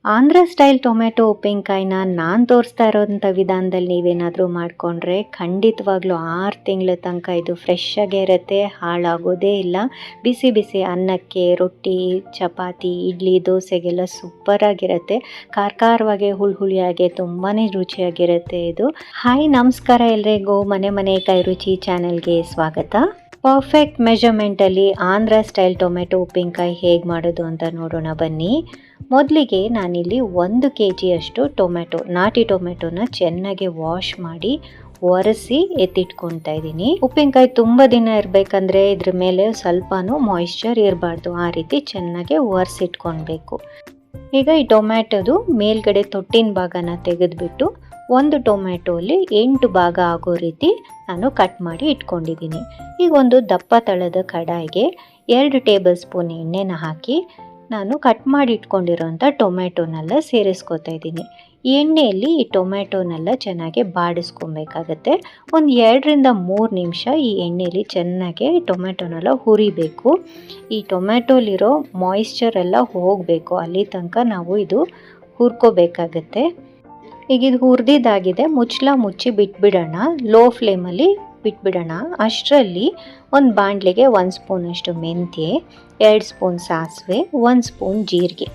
Andhra style tomato ಉಪ್ಪಿನಕಾಯಿನ ನಾನು ತೋರಿಸ್ತಾ ಇರೋಂಥ ವಿಧಾನದಲ್ಲಿ ನೀವೇನಾದರೂ ಮಾಡಿಕೊಂಡ್ರೆ ಖಂಡಿತವಾಗ್ಲೂ 6 ತಿಂಗಳ ತನಕ ಇದು ಫ್ರೆಶ್ ಆಗೇ ಇರುತ್ತೆ, ಹಾಳಾಗೋದೇ ಇಲ್ಲ. ಬಿಸಿ ಬಿಸಿ ಅನ್ನಕ್ಕೆ, ರೊಟ್ಟಿ, ಚಪಾತಿ, ಇಡ್ಲಿ, ದೋಸೆಗೆಲ್ಲ ಸೂಪರಾಗಿರುತ್ತೆ. ಖಾರವಾಗಿ ಹುಳಿಯಾಗೆ ತುಂಬಾ ರುಚಿಯಾಗಿರುತ್ತೆ ಇದು. ಹಾಯ್, ನಮಸ್ಕಾರ ಎಲ್ರಿಗೂ. ಮನೆ ಕೈ ರುಚಿ ಚಾನೆಲ್ಗೆ ಸ್ವಾಗತ. ಪರ್ಫೆಕ್ಟ್ ಮೆಜರ್ಮೆಂಟಲ್ಲಿ ಆಂಧ್ರ ಸ್ಟೈಲ್ ಟೊಮೆಟೊ ಉಪ್ಪಿನಕಾಯಿ ಹೇಗೆ ಮಾಡೋದು ಅಂತ ನೋಡೋಣ ಬನ್ನಿ. ಮೊದಲಿಗೆ ನಾನಿಲ್ಲಿ 1 kg ನಾಟಿ ಟೊಮೆಟೊನ ಚೆನ್ನಾಗಿ ವಾಶ್ ಮಾಡಿ ಒರೆಸಿ ಎತ್ತಿಟ್ಕೊತಾ ಇದ್ದೀನಿ. ಉಪ್ಪಿನಕಾಯಿ ತುಂಬ ದಿನ ಇರಬೇಕಂದ್ರೆ ಇದ್ರ ಮೇಲೆ ಸ್ವಲ್ಪನೂ ಮಾಯಿಶ್ಚರ್ ಇರಬಾರ್ದು. ಆ ರೀತಿ ಚೆನ್ನಾಗಿ ಒರೆಸಿಟ್ಕೊಳ್ಬೇಕು. ಈಗ ಈ ಟೊಮ್ಯಾಟೊದು ಮೇಲ್ಗಡೆ ತೊಟ್ಟಿನ ಭಾಗನ ತೆಗೆದುಬಿಟ್ಟು ಒಂದು ಟೊಮ್ಯಾಟೊಲಿ 8 ಭಾಗ ಆಗೋ ರೀತಿ ನಾನು ಕಟ್ ಮಾಡಿ ಇಟ್ಕೊಂಡಿದ್ದೀನಿ. ಈಗ ಒಂದು ದಪ್ಪ ತಳದ ಕಡಾಯಿಗೆ 2 ಟೇಬಲ್ ಸ್ಪೂನ್ ಎಣ್ಣೆನ ಹಾಕಿ ನಾನು ಕಟ್ ಮಾಡಿ ಇಟ್ಕೊಂಡಿರೋಂಥ ಟೊಮ್ಯಾಟೊನೆಲ್ಲ ಸೇರಿಸ್ಕೊತಾ ಇದ್ದೀನಿ. ಈ ಎಣ್ಣೆಯಲ್ಲಿ ಈ ಟೊಮ್ಯಾಟೊನೆಲ್ಲ ಚೆನ್ನಾಗಿ ಬಾಡಿಸ್ಕೊಬೇಕಾಗತ್ತೆ. ಒಂದು 2ರಿಂದ 3 ನಿಮಿಷ ಈ ಎಣ್ಣೆಯಲ್ಲಿ ಚೆನ್ನಾಗಿ ಟೊಮ್ಯಾಟೊನೆಲ್ಲ ಹುರಿಬೇಕು. ಈ ಟೊಮ್ಯಾಟೊಲಿರೋ ಮಾಯಿಶ್ಚರ್ ಎಲ್ಲ ಹೋಗಬೇಕು, ಅಲ್ಲಿ ತನಕ ನಾವು ಇದು ಹುರ್ಕೋಬೇಕಾಗತ್ತೆ. ಈಗ ಇದು ಹುರಿದಿದ್ದಾಗಿದೆ. ಮುಚ್ಚಿ ಬಿಟ್ಬಿಡೋಣ, ಲೋ ಫ್ಲೇಮಲ್ಲಿ ಬಿಟ್ಬಿಡೋಣ. ಅಷ್ಟರಲ್ಲಿ ಒಂದು ಬಾಣಲೆಗೆ 1 ಸ್ಪೂನಷ್ಟು ಮೆಂತ್ಯ, 2 ಸ್ಪೂನ್ ಸಾಸಿವೆ, 1 ಸ್ಪೂನ್ ಜೀರಿಗೆ,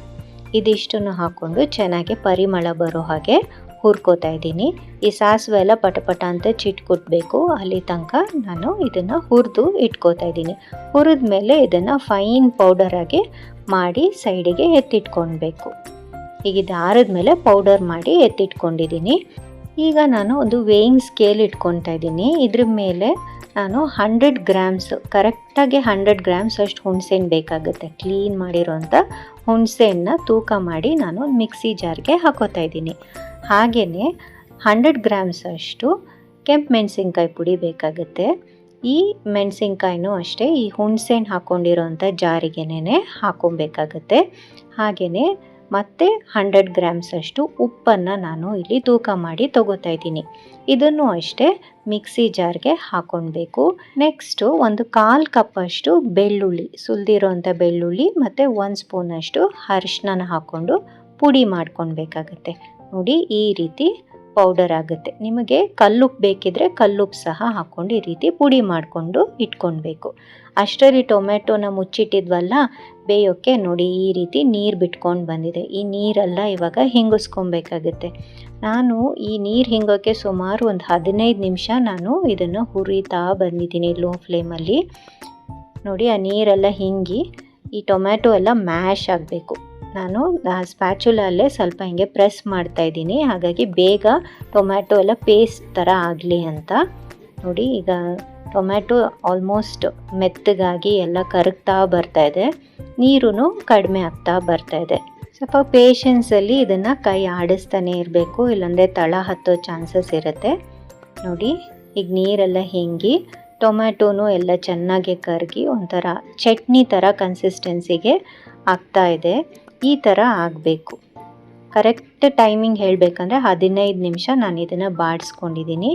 ಇದಿಷ್ಟನ್ನು ಹಾಕ್ಕೊಂಡು ಚೆನ್ನಾಗಿ ಪರಿಮಳ ಬರೋ ಹಾಗೆ ಹುರ್ಕೋತಾ ಇದ್ದೀನಿ. ಈ ಸಾಸಿವೆ ಎಲ್ಲ ಪಟ ಅಂತ ಚಿಟ್ಕೊಟ್ಬೇಕು, ಅಲ್ಲಿ ತನಕ ನಾನು ಇದನ್ನು ಹುರಿದು ಇಟ್ಕೋತಾ ಇದ್ದೀನಿ. ಹುರಿದ ಮೇಲೆ ಇದನ್ನು ಫೈನ್ ಪೌಡರಾಗಿ ಮಾಡಿ ಸೈಡಿಗೆ ಎತ್ತಿಟ್ಕೊಳ್ಬೇಕು. ಈಗ ಇದು ಆರಿದ್ಮೇಲೆ ಪೌಡರ್ ಮಾಡಿ ಎತ್ತಿಟ್ಕೊಂಡಿದ್ದೀನಿ. ಈಗ ನಾನು ಒಂದು ವೇಯಿಂಗ್ ಸ್ಕೇಲ್ ಇಟ್ಕೊತಾ ಇದ್ದೀನಿ. ಇದ್ರ ಮೇಲೆ ನಾನು 100 ಗ್ರಾಮ್ಸ್, ಕರೆಕ್ಟಾಗಿ 100 ಗ್ರಾಮ್ಸ್ ಅಷ್ಟು ಹುಣಸೆಹಣ್ಣು ಬೇಕಾಗುತ್ತೆ. ಕ್ಲೀನ್ ಮಾಡಿರೋಂಥ ಹುಣಸೆಹಣ್ಣನ್ನ ತೂಕ ಮಾಡಿ ನಾನು ಮಿಕ್ಸಿ ಜಾರ್ಗೆ ಹಾಕೋತಾ ಇದ್ದೀನಿ. ಹಾಗೆಯೇ 100 ಗ್ರಾಮ್ಸ್ ಅಷ್ಟು ಕೆಂಪು ಮೆಣಸಿನ್ಕಾಯಿ ಪುಡಿ ಬೇಕಾಗುತ್ತೆ. ಈ ಮೆಣಸಿನ್ಕಾಯಿನೂ ಅಷ್ಟೇ ಈ ಹುಣಸೆಹಣ್ಣು ಹಾಕ್ಕೊಂಡಿರೋಂಥ ಜಾರಿಗೆನೇ ಹಾಕೊಬೇಕಾಗತ್ತೆ. ಹಾಗೆಯೇ ಮತ್ತು 100 ಗ್ರಾಮ್ಸ್ ಅಷ್ಟು ಉಪ್ಪನ್ನು ನಾನು ಇಲ್ಲಿ ತೂಕ ಮಾಡಿ ತಗೋತಾ ಇದ್ದೀನಿ. ಇದನ್ನು ಅಷ್ಟೇ ಮಿಕ್ಸಿ ಜಾರ್ಗೆ ಹಾಕ್ಕೊಳ್ಬೇಕು. ನೆಕ್ಸ್ಟು ಒಂದು 1/4 ಕಪ್ಪಷ್ಟು ಬೆಳ್ಳುಳ್ಳಿ, ಸುಲಿದಿರೋಂಥ ಬೆಳ್ಳುಳ್ಳಿ ಮತ್ತು 1 ಸ್ಪೂನಷ್ಟು ಅರಿಶಿನ ಹಾಕ್ಕೊಂಡು ಪುಡಿ ಮಾಡ್ಕೊಳ್ಬೇಕಾಗತ್ತೆ. ನೋಡಿ, ಈ ರೀತಿ ಪೌಡರ್ ಆಗುತ್ತೆ. ನಿಮಗೆ ಕಲ್ಲುಪ್ಪು ಬೇಕಿದ್ರೆ ಕಲ್ಲುಪ್ಪು ಸಹ ಹಾಕ್ಕೊಂಡು ಈ ರೀತಿ ಪುಡಿ ಮಾಡಿಕೊಂಡು ಇಟ್ಕೊಳ್ಬೇಕು. ಅಷ್ಟರಲ್ಲಿ ಟೊಮೆಟೊನ ಮುಚ್ಚಿಟ್ಟಿದ್ವಲ್ಲ ಬೇಯೋಕ್ಕೆ, ನೋಡಿ ಈ ರೀತಿ ನೀರು ಬಿಟ್ಕೊಂಡು ಬಂದಿದೆ. ಈ ನೀರೆಲ್ಲ ಇವಾಗ ಹಿಂಗಿಸ್ಕೊಬೇಕಾಗುತ್ತೆ. ನಾನು ಈ ನೀರು ಹಿಂಗೋಕ್ಕೆ ಸುಮಾರು ಒಂದು 15 ನಿಮಿಷ ನಾನು ಇದನ್ನು ಹುರಿತಾ ಬಂದಿದ್ದೀನಿ ಲೋ ಫ್ಲೇಮಲ್ಲಿ. ನೋಡಿ, ಆ ನೀರೆಲ್ಲ ಹಿಂಗಿ ಈ ಟೊಮ್ಯಾಟೊ ಎಲ್ಲ ಮ್ಯಾಶ್ ಆಗಬೇಕು. ನಾನು ಸ್ಪ್ಯಾಚುಲಲ್ಲೇ ಸ್ವಲ್ಪ ಹಿಂಗೆ ಪ್ರೆಸ್ ಮಾಡ್ತಾ ಇದ್ದೀನಿ, ಹಾಗಾಗಿ ಬೇಗ ಟೊಮ್ಯಾಟೊ ಎಲ್ಲ ಪೇಸ್ಟ್ ಥರ ಆಗಲಿ ಅಂತ. ನೋಡಿ, ಈಗ ಟೊಮ್ಯಾಟೊ ಆಲ್ಮೋಸ್ಟ್ ಮೆತ್ತಗಾಗಿ ಎಲ್ಲ ಕರಗ್ತಾ ಬರ್ತಾ ಇದೆ, ನೀರು ಕಡಿಮೆ ಆಗ್ತಾ ಬರ್ತಾ ಇದೆ. ಸ್ವಲ್ಪ ಪೇಷನ್ಸಲ್ಲಿ ಇದನ್ನು ಕೈ ಆಡಿಸ್ತಾನೆ ಇರಬೇಕು, ಇಲ್ಲಾಂದರೆ ತಳ ಹತ್ತೋ ಚಾನ್ಸಸ್ ಇರುತ್ತೆ. ನೋಡಿ, ಈಗ ನೀರೆಲ್ಲ ಹಿಂಗಿ ಟೊಮ್ಯಾಟೊನೂ ಎಲ್ಲ ಚೆನ್ನಾಗಿ ಕರಗಿ ಒಂಥರ ಚಟ್ನಿ ಥರ ಕನ್ಸಿಸ್ಟೆನ್ಸಿಗೆ ಆಗ್ತಾ ಇದೆ. ಈ ಥರ ಆಗಬೇಕು. ಕರೆಕ್ಟ್ ಟೈಮಿಂಗ್ ಹೇಳಬೇಕಂದ್ರೆ 15 ನಿಮಿಷ ನಾನು ಇದನ್ನು ಬಾಡಿಸ್ಕೊಂಡಿದ್ದೀನಿ.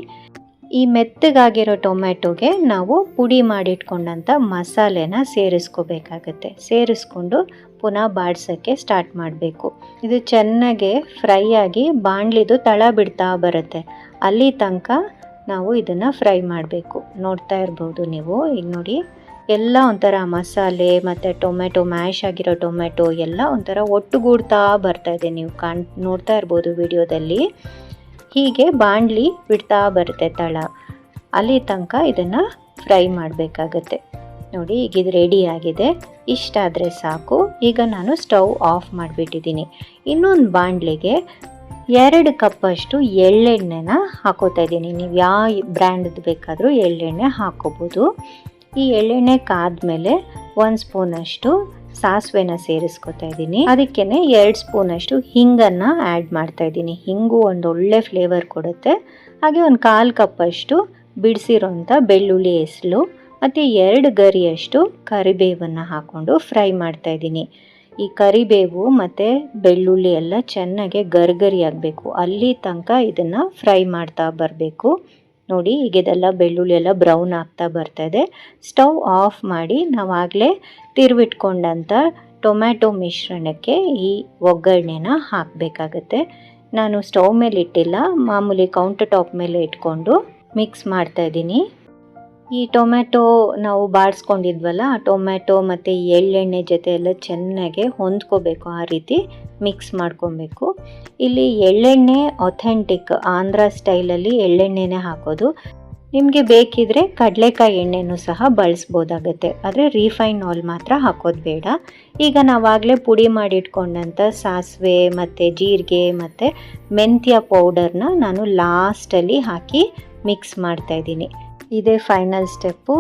ಈ ಮೆತ್ತಗಾಗಿರೋ ಟೊಮ್ಯಾಟೊಗೆ ನಾವು ಪುಡಿ ಮಾಡಿಟ್ಕೊಂಡಂಥ ಮಸಾಲೆನ ಸೇರಿಸ್ಕೋಬೇಕಾಗತ್ತೆ. ಸೇರಿಸ್ಕೊಂಡು ಪುನಃ ಬಾಡಿಸೋಕ್ಕೆ ಸ್ಟಾರ್ಟ್ ಮಾಡಬೇಕು. ಇದು ಚೆನ್ನಾಗಿ ಫ್ರೈ ಆಗಿ ಬಾಣಲಿದು ತಳ ಬಿಡ್ತಾ ಬರುತ್ತೆ, ಅಲ್ಲಿ ತನಕ ನಾವು ಇದನ್ನು ಫ್ರೈ ಮಾಡಬೇಕು. ನೋಡ್ತಾ ಇರ್ಬೋದು ನೀವು. ಈಗ ನೋಡಿ, ಎಲ್ಲ ಒಂಥರ ಮಸಾಲೆ ಮತ್ತು ಟೊಮೆಟೊ, ಮ್ಯಾಶ್ ಆಗಿರೋ ಟೊಮೆಟೊ ಎಲ್ಲ ಒಂಥರ ಒಟ್ಟುಗೂಡ್ತಾ ಬರ್ತಾಯಿದೆ. ನೀವು ನೋಡ್ತಾ ಇರ್ಬೋದು ವಿಡಿಯೋದಲ್ಲಿ. ಹೀಗೆ ಬಾಣಲಿ ಬಿಡ್ತಾ ಬರುತ್ತೆ ತಳ, ಅಲ್ಲಿ ತನಕ ಇದನ್ನು ಫ್ರೈ ಮಾಡಬೇಕಾಗತ್ತೆ. ನೋಡಿ, ಈಗ ಇದು ರೆಡಿ ಆಗಿದೆ. ಇಷ್ಟಾದರೆ ಸಾಕು. ಈಗ ನಾನು ಸ್ಟವ್ ಆಫ್ ಮಾಡಿಬಿಟ್ಟಿದ್ದೀನಿ. ಇನ್ನೊಂದು ಬಾಣಲಿಗೆ 2 ಕಪ್ಪಷ್ಟು ಎಳ್ಳೆಣ್ಣೆನ ಹಾಕೋತಾ ಇದ್ದೀನಿ. ನೀವು ಯಾವ ಬ್ರ್ಯಾಂಡ್ದು ಬೇಕಾದರೂ ಎಳ್ಳೆಣ್ಣೆ ಹಾಕೋಬೋದು. ಈ ಎಳ್ಳೆಣ್ಣೆ ಕಾದ್ಮೇಲೆ 1 ಸ್ಪೂನಷ್ಟು ಸಾಸಿವೆನ ಸೇರಿಸ್ಕೊತಾ ಇದ್ದೀನಿ. ಅದಕ್ಕೇ 2 ಸ್ಪೂನಷ್ಟು ಹಿಂಗನ್ನು ಆ್ಯಡ್ ಮಾಡ್ತಾ ಇದ್ದೀನಿ. ಹಿಂಗು ಒಂದು ಒಳ್ಳೆ ಫ್ಲೇವರ್ ಕೊಡುತ್ತೆ. ಹಾಗೆ ಒಂದು 1/4 ಕಪ್ಪಷ್ಟು ಬಿಡಿಸಿರೋಂಥ ಬೆಳ್ಳುಳ್ಳಿ ಹೆಸರು ಮತ್ತು 2 ಗರಿಯಷ್ಟು ಕರಿಬೇವನ್ನು ಹಾಕ್ಕೊಂಡು ಫ್ರೈ ಮಾಡ್ತಾ ಇದ್ದೀನಿ. ಈ ಕರಿಬೇವು ಮತ್ತು ಬೆಳ್ಳುಳ್ಳಿ ಎಲ್ಲ ಚೆನ್ನಾಗಿ ಗರಿ ಆಗಬೇಕು, ಅಲ್ಲಿ ತನಕ ಇದನ್ನು ಫ್ರೈ ಮಾಡ್ತಾ ಬರಬೇಕು. ನೋಡಿ, ಈಗ ಇದೆಲ್ಲ ಬೆಳ್ಳುಳ್ಳಿ ಎಲ್ಲ ಬ್ರೌನ್ ಆಗ್ತಾ ಬರ್ತಾ ಇದೆ. ಸ್ಟವ್ ಆಫ್ ಮಾಡಿ ನಾವಾಗಲೇ ತಿರುವಿಟ್ಕೊಂಡಂಥ ಟೊಮ್ಯಾಟೊ ಮಿಶ್ರಣಕ್ಕೆ ಈ ಒಗ್ಗರಣೆನ ಹಾಕಬೇಕಾಗತ್ತೆ. ನಾನು ಸ್ಟವ್ ಮೇಲೆ ಇಟ್ಟಿಲ್ಲ, ಮಾಮೂಲಿ ಕೌಂಟರ್ ಟಾಪ್ ಮೇಲೆ ಇಟ್ಕೊಂಡು ಮಿಕ್ಸ್ ಮಾಡ್ತಾ ಇದ್ದೀನಿ. ಈ ಟೊಮ್ಯಾಟೊ ನಾವು ಬಾಡಿಸ್ಕೊಂಡಿದ್ವಲ್ಲ, ಆ ಟೊಮ್ಯಾಟೊ ಮತ್ತು ಎಳ್ಳೆಣ್ಣೆ ಜೊತೆ ಎಲ್ಲ ಚೆನ್ನಾಗಿ ಹೊಂದ್ಕೋಬೇಕು, ಆ ರೀತಿ ಮಿಕ್ಸ್ ಮಾಡ್ಕೊಬೇಕು. ಇಲ್ಲಿ ಎಳ್ಳೆಣ್ಣೆ ಅಥೆಂಟಿಕ್ ಆಂಧ್ರ ಸ್ಟೈಲಲ್ಲಿ ಎಳ್ಳೆಣ್ಣೆನೇ ಹಾಕೋದು. ನಿಮಗೆ ಬೇಕಿದ್ರೆ ಕಡಲೆಕಾಯಿ ಎಣ್ಣೆನೂ ಸಹ ಬಳಸ್ಬೋದಾಗತ್ತೆ, ಆದರೆ ರಿಫೈನ್ ಆಯಿಲ್ ಮಾತ್ರ ಹಾಕೋದು ಬೇಡ. ಈಗ ನಾವಾಗಲೇ ಪುಡಿ ಮಾಡಿಟ್ಕೊಂಡಂಥ ಸಾಸಿವೆ ಮತ್ತು ಜೀರಿಗೆ ಮತ್ತು ಮೆಂತ್ಯ ಪೌಡರ್ನ ನಾನು ಲಾಸ್ಟಲ್ಲಿ ಹಾಕಿ ಮಿಕ್ಸ್ ಮಾಡ್ತಾಯಿದ್ದೀನಿ. ಇದೇ ಫೈನಲ್ ಸ್ಟೆಪ್ಪು.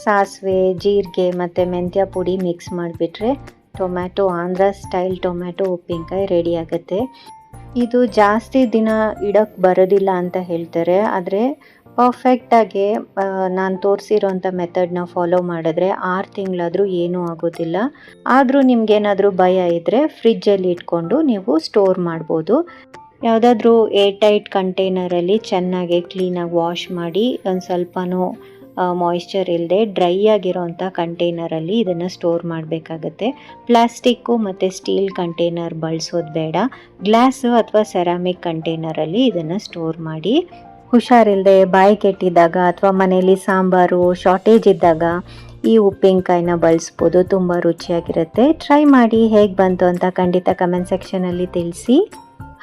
ಸಾಸಿವೆ, ಜೀರಿಗೆ ಮತ್ತು ಮೆಂತ್ಯ ಪುಡಿ ಮಿಕ್ಸ್ ಮಾಡಿಬಿಟ್ರೆ ಟೊಮ್ಯಾಟೊ ಆಂಧ್ರ ಸ್ಟೈಲ್ ಟೊಮ್ಯಾಟೊ ಉಪ್ಪಿನಕಾಯಿ ರೆಡಿ ಆಗುತ್ತೆ. ಇದು ಜಾಸ್ತಿ ದಿನ ಇಡೋಕ್ಕೆ ಬರೋದಿಲ್ಲ ಅಂತ ಹೇಳ್ತಾರೆ, ಆದರೆ ಪರ್ಫೆಕ್ಟಾಗಿ ನಾನು ತೋರಿಸಿರೋಂಥ ಮೆಥಡ್ನ ಫಾಲೋ ಮಾಡಿದ್ರೆ 6 ತಿಂಗಳಾದರೂ ಏನೂ ಆಗೋದಿಲ್ಲ. ಆದರೂ ನಿಮಗೇನಾದರೂ ಭಯ ಇದ್ದರೆ ಫ್ರಿಜ್ಜಲ್ಲಿ ಇಟ್ಕೊಂಡು ನೀವು ಸ್ಟೋರ್ ಮಾಡ್ಬೋದು. ಯಾವುದಾದ್ರೂ ಏರ್ ಟೈಟ್ ಕಂಟೈನರಲ್ಲಿ ಚೆನ್ನಾಗಿ ಕ್ಲೀನಾಗಿ ವಾಶ್ ಮಾಡಿ, ಒಂದು ಸ್ವಲ್ಪನೂ ಮಾಯಿಶ್ಚರ್ ಇಲ್ಲದೆ ಡ್ರೈ ಆಗಿರೋಂಥ ಕಂಟೈನರಲ್ಲಿ ಇದನ್ನು ಸ್ಟೋರ್ ಮಾಡಬೇಕಾಗತ್ತೆ. ಪ್ಲಾಸ್ಟಿಕ್ಕು ಮತ್ತು ಸ್ಟೀಲ್ ಕಂಟೈನರ್ ಬಳಸೋದು ಬೇಡ. ಗ್ಲಾಸು ಅಥವಾ ಸೆರಾಮಿಕ್ ಕಂಟೈನರಲ್ಲಿ ಇದನ್ನು ಸ್ಟೋರ್ ಮಾಡಿ. ಹುಷಾರಿಲ್ಲದೆ ಬಾಯಿ ಕೆಟ್ಟಿದ್ದಾಗ ಅಥವಾ ಮನೆಯಲ್ಲಿ ಸಾಂಬಾರು ಶಾರ್ಟೇಜ್ ಇದ್ದಾಗ ಈ ಉಪ್ಪಿನಕಾಯಿನ ಬಳಸ್ಬೋದು. ತುಂಬ ರುಚಿಯಾಗಿರುತ್ತೆ. ಟ್ರೈ ಮಾಡಿ, ಹೇಗೆ ಬಂತು ಅಂತ ಖಂಡಿತ ಕಮೆಂಟ್ ಸೆಕ್ಷನಲ್ಲಿ ತಿಳಿಸಿ.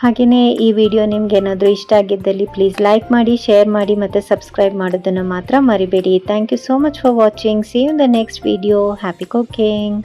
ಹಾಗೆಯೇ ಈ ವಿಡಿಯೋ ನಿಮ್ಗೆ ಏನಾದರೂ ಇಷ್ಟ ಆಗಿದ್ದಲ್ಲಿ ಪ್ಲೀಸ್ ಲೈಕ್ ಮಾಡಿ, ಶೇರ್ ಮಾಡಿ ಮತ್ತು ಸಬ್ಸ್ಕ್ರೈಬ್ ಮಾಡೋದನ್ನು ಮಾತ್ರ ಮರಿಬೇಡಿ. Thank you so much for watching. See you in the next video. Happy cooking.